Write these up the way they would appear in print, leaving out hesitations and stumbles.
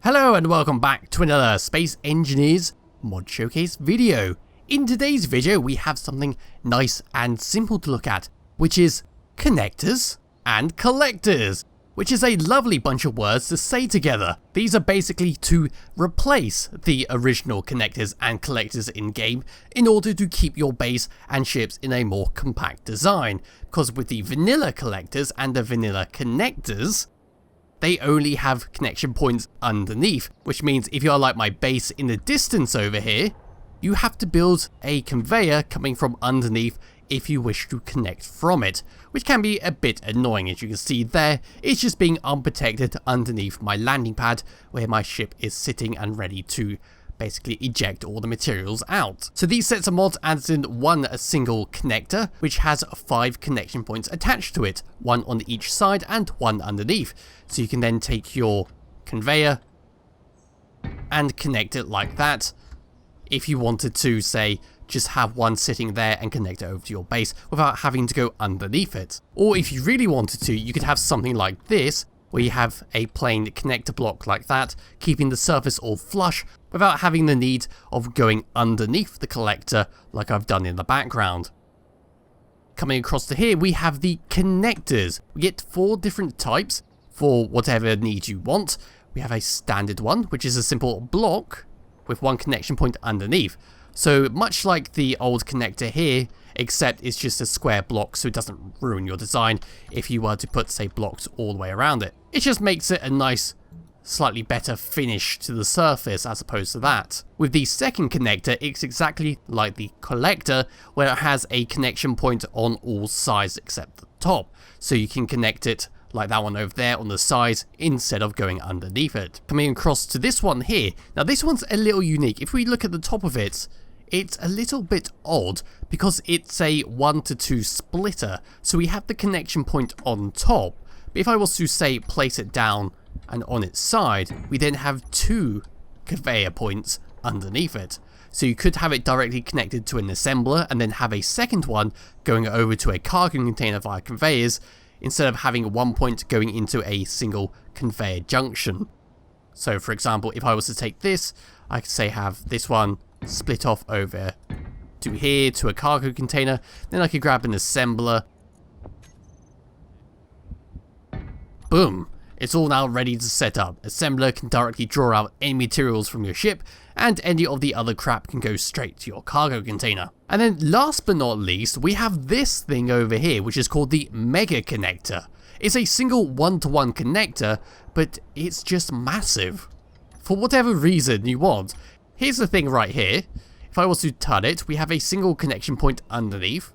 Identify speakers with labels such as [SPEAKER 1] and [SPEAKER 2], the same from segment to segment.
[SPEAKER 1] Hello and welcome back to another Space Engineers Mod Showcase video. In today's video we have something nice and simple to look at, which is connectors and collectors, which is a lovely bunch of words to say together. These are basically to replace the original connectors and collectors in game in order to keep your base and ships in a more compact design, because with the vanilla collectors and the vanilla connectors, they only have connection points underneath, which means if you're like my base in the distance over here, you have to build a conveyor coming from underneath if you wish to connect from it, which can be a bit annoying. As you can see there, it's just being unprotected underneath my landing pad where my ship is sitting and ready to basically eject all the materials out. So these sets of mods adds in a single connector, which has 5 connection points attached to it, one on each side and one underneath. So you can then take your conveyor and connect it like that. If you wanted to, say, just have one sitting there and connect it over to your base without having to go underneath it. Or if you really wanted to, you could have something like this, where you have a plain connector block like that, keeping the surface all flush without having the need of going underneath the collector like I've done in the background. Coming across to here, we have the connectors. We get 4 different types for whatever need you want. We have a standard one, which is a simple block with 1 connection point underneath. So much like the old connector here, except it's just a square block so it doesn't ruin your design if you were to put, say, blocks all the way around it. It just makes it a nice, slightly better finish to the surface as opposed to that. With the second connector, it's exactly like the collector, where it has a connection point on all sides except the top, so you can connect it like that one over there on the sides instead of going underneath it. Coming across to this one here, now this one's a little unique. If we look at the top of it, it's a little bit odd because it's a 1 to 2 splitter, so we have the connection point on top, but if I was to, say, place it down and on its side, we then have 2 conveyor points underneath it. So you could have it directly connected to an assembler and then have a second one going over to a cargo container via conveyors, instead of having 1 point going into a single conveyor junction. So for example, if I was to take this, I could say have this one split off over to here to a cargo container, then I could grab an assembler. Boom! It's all now ready to set up. Assembler can directly draw out any materials from your ship, and any of the other crap can go straight to your cargo container. And then last but not least, we have this thing over here, which is called the Mega Connector. It's a single 1-to-1 connector, but it's just massive. For whatever reason you want. Here's the thing right here. If I was to turn it, we have a single connection point underneath.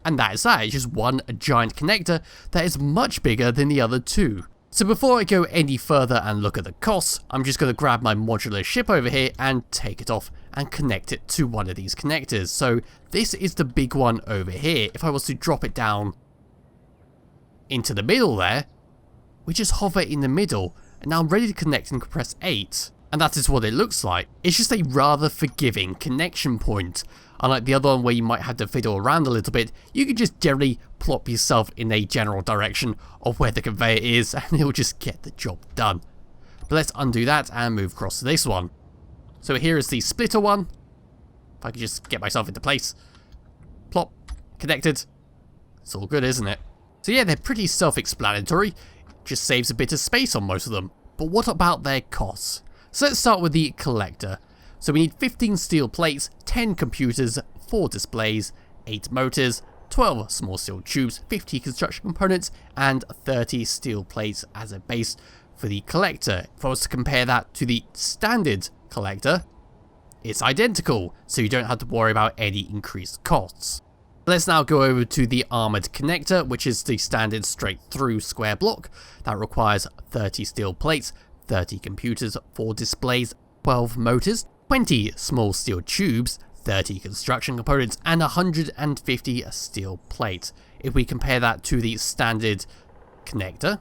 [SPEAKER 1] And that is that. It's just one giant connector that is much bigger than the other 2. So before I go any further and look at the costs, I'm just going to grab my modular ship over here and take it off and connect it to one of these connectors. So this is the big one over here. If I was to drop it down into the middle there, we just hover in the middle, and now I'm ready to connect and press 8. And that is what it looks like. It's just a rather forgiving connection point. Unlike the other one where you might have to fiddle around a little bit, you can just generally plop yourself in a general direction of where the conveyor is and it'll just get the job done. But let's undo that and move across to this one. So here is the splitter one. If I could just get myself into place. Plop. Connected. It's all good, isn't it? So yeah, they're pretty self-explanatory. Just saves a bit of space on most of them. But what about their costs? So let's start with the collector. So we need 15 steel plates, 10 computers, 4 displays, 8 motors, 12 small steel tubes, 50 construction components, and 30 steel plates as a base for the collector. If I was to compare that to the standard collector, it's identical, so you don't have to worry about any increased costs. Let's now go over to the armored connector, which is the standard straight through square block that requires 30 steel plates, 30 computers, 4 displays, 12 motors, 20 small steel tubes, 30 construction components, and 150 steel plates. If we compare that to the standard connector,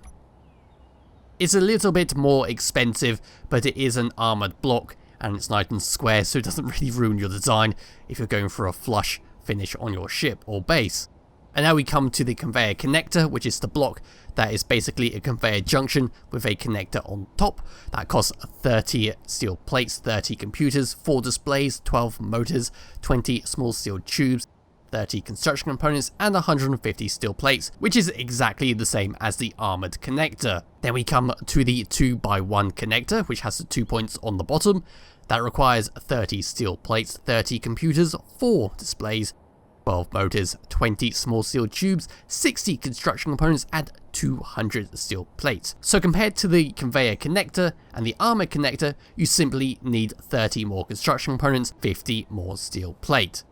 [SPEAKER 1] it's a little bit more expensive, but it is an armored block and it's nice and square, so it doesn't really ruin your design if you're going for a flush finish on your ship or base. And now we come to the conveyor connector, which is the block that is basically a conveyor junction with a connector on top. That costs 30 steel plates, 30 computers, 4 displays, 12 motors, 20 small steel tubes, 30 construction components, and 150 steel plates, which is exactly the same as the armored connector. Then we come to the 2x1 connector, which has the 2 points on the bottom. That requires 30 steel plates, 30 computers, 4 displays, 12 motors, 20 small steel tubes, 60 construction components, and 200 steel plates. So compared to the conveyor connector and the armor connector, you simply need 30 more construction components, 50 more steel plate.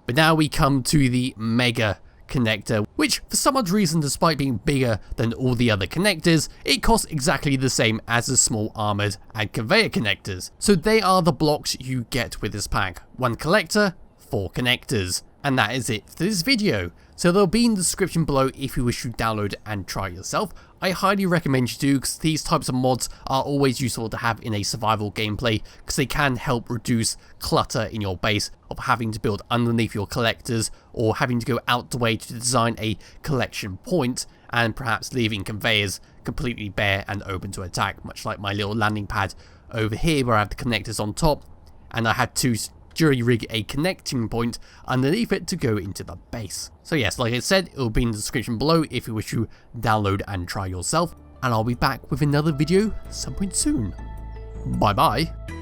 [SPEAKER 1] But now we come to the mega connector, which for some odd reason, despite being bigger than all the other connectors, it costs exactly the same as the small armored and conveyor connectors. So they are the blocks you get with this pack. 1 collector, 4 connectors. And that is it for this video. So they'll be in the description below if you wish to download and try yourself. I highly recommend you do, because these types of mods are always useful to have in a survival gameplay, because they can help reduce clutter in your base of having to build underneath your collectors or having to go out the way to design a collection point and perhaps leaving conveyors completely bare and open to attack, much like my little landing pad over here where I have the connectors on top and I had to jury rig a connecting point underneath it to go into the base. So yes, like I said, it will be in the description below if you wish to download and try yourself, and I'll be back with another video some point soon. Bye bye.